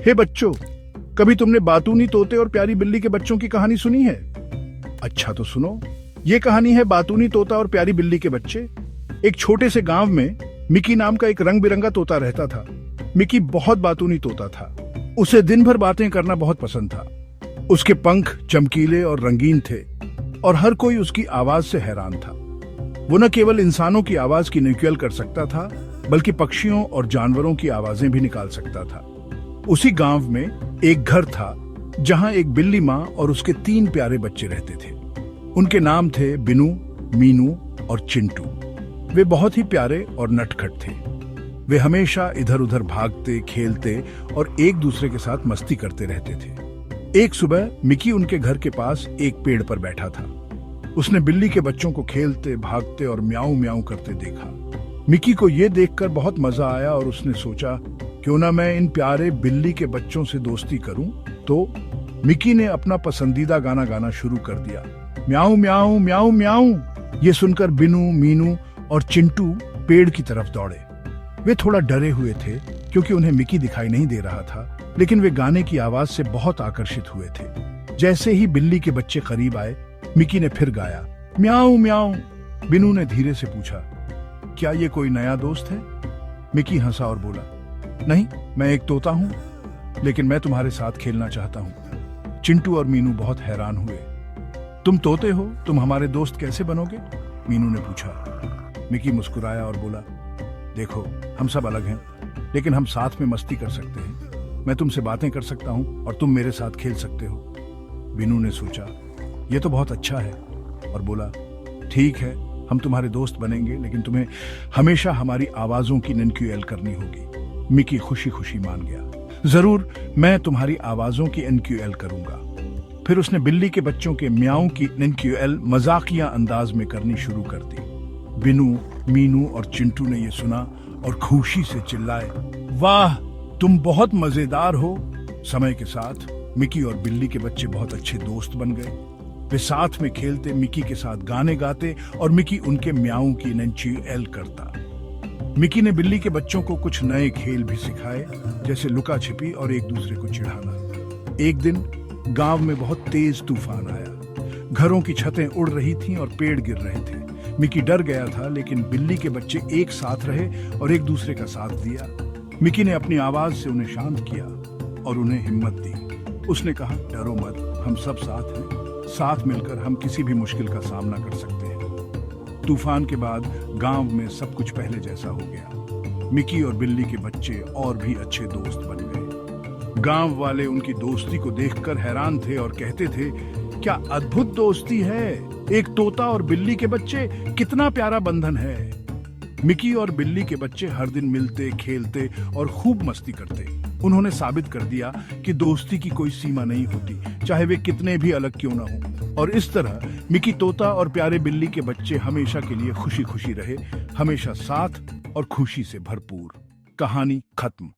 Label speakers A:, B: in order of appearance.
A: हे बच्चों, कभी तुमने बातूनी तोते और प्यारी बिल्ली के बच्चों की कहानी सुनी है? अच्छा तो सुनो, ये कहानी है बातूनी तोता और प्यारी बिल्ली के बच्चे। एक छोटे से गांव में मिकी नाम का एक रंग बिरंगा तोता रहता था। मिकी बहुत बातूनी तोता था। उसे दिन भर बातें करना बहुत पसंद था। उसके पंख चमकीले और रंगीन थे और हर कोई उसकी आवाज से हैरान था। वो न केवल इंसानों की आवाज की नकल कर सकता था, बल्कि पक्षियों और जानवरों की आवाजें भी निकाल सकता था। उसी गांव में एक घर था जहां एक बिल्ली माँ और उसके 3 प्यारे बच्चे रहते थे। उनके नाम थे बिनू, मीनू और चिंटू। वे बहुत ही प्यारे और नटखट थे। वे हमेशा इधर उधर भागते, खेलते और एक दूसरे के साथ मस्ती करते रहते थे। एक सुबह मिकी उनके घर के पास एक पेड़ पर बैठा था। उसने बिल्ली के बच्चों को खेलते, भागते और म्याऊं म्याऊं करते देखा। मिकी को यह देखकर बहुत मजा आया और उसने सोचा, क्यों ना मैं इन प्यारे बिल्ली के बच्चों से दोस्ती करूं। तो मिकी ने अपना पसंदीदा गाना गाना शुरू कर दिया, म्याऊं म्याऊं म्याऊं म्याऊं। ये सुनकर बिनू, मीनू और चिंटू पेड़ की तरफ दौड़े। वे थोड़ा डरे हुए थे क्योंकि उन्हें मिकी दिखाई नहीं दे रहा था, लेकिन वे गाने की आवाज से बहुत आकर्षित हुए थे। जैसे ही बिल्ली के बच्चे करीब आए, मिकी ने फिर गाया, म्याऊं म्याऊं। बिनू ने धीरे से पूछा, क्या ये कोई नया दोस्त है? मिकी हंसा और बोला, नहीं, मैं एक तोता हूं, लेकिन मैं तुम्हारे साथ खेलना चाहता हूं। चिंटू और मीनू बहुत हैरान हुए। तुम तोते हो, तुम हमारे दोस्त कैसे बनोगे? मीनू ने पूछा। मिकी मुस्कुराया और बोला, देखो, हम सब अलग हैं, लेकिन हम साथ में मस्ती कर सकते हैं। मैं तुमसे बातें कर सकता हूं और तुम मेरे साथ खेल सकते हो। बिनू ने सोचा, यह तो बहुत अच्छा है, और बोला, ठीक है, हम तुम्हारे दोस्त बनेंगे, लेकिन तुम्हें हमेशा हमारी आवाजों की ननक्यूएल करनी होगी। मिकी खुशी खुशी मान गया, जरूर, मैं तुम्हारी आवाजों की एनक्यूएल करूंगा। फिर उसने बिल्ली के बच्चों के म्याऊं की एनक्यूएल मजाकिया अंदाज में करनी शुरू कर दी। बिनू, मीनू और चिंटू ने यह सुना और खुशी से चिल्लाए, वाह, तुम बहुत मजेदार हो। समय के साथ मिकी और बिल्ली के बच्चे बहुत अच्छे दोस्त बन गए। वे साथ में खेलते, मिकी के साथ गाने गाते और मिकी उनके म्याऊं की एनक्यूएल करता। मिकी ने बिल्ली के बच्चों को कुछ नए खेल भी सिखाए, जैसे लुका छिपी और एक दूसरे को चिढ़ाना। एक दिन गांव में बहुत तेज तूफान आया। घरों की छतें उड़ रही थीं और पेड़ गिर रहे थे। मिकी डर गया था, लेकिन बिल्ली के बच्चे एक साथ रहे और एक दूसरे का साथ दिया। मिकी ने अपनी आवाज से उन्हें शांत किया और उन्हें हिम्मत दी। उसने कहा, डरो मत, हम सब साथ हैं। साथ मिलकर हम किसी भी मुश्किल का सामना कर सकते हैं। तूफान के बाद गांव में सब कुछ पहले जैसा हो गया। मिकी और बिल्ली के बच्चे और भी अच्छे दोस्त बन गए। गांव वाले उनकी दोस्ती को देखकर हैरान थे और कहते थे, क्या अद्भुत दोस्ती है, एक तोता और बिल्ली के बच्चे, कितना प्यारा बंधन है। मिकी और बिल्ली के बच्चे हर दिन मिलते, खेलते और खूब मस्ती करते। उन्होंने साबित कर दिया कि दोस्ती की कोई सीमा नहीं होती, चाहे वे कितने भी अलग क्यों ना हो। और इस तरह मिकी तोता और प्यारे बिल्ली के बच्चे हमेशा के लिए खुशी खुशी रहे, हमेशा साथ और खुशी से भरपूर। कहानी खत्म।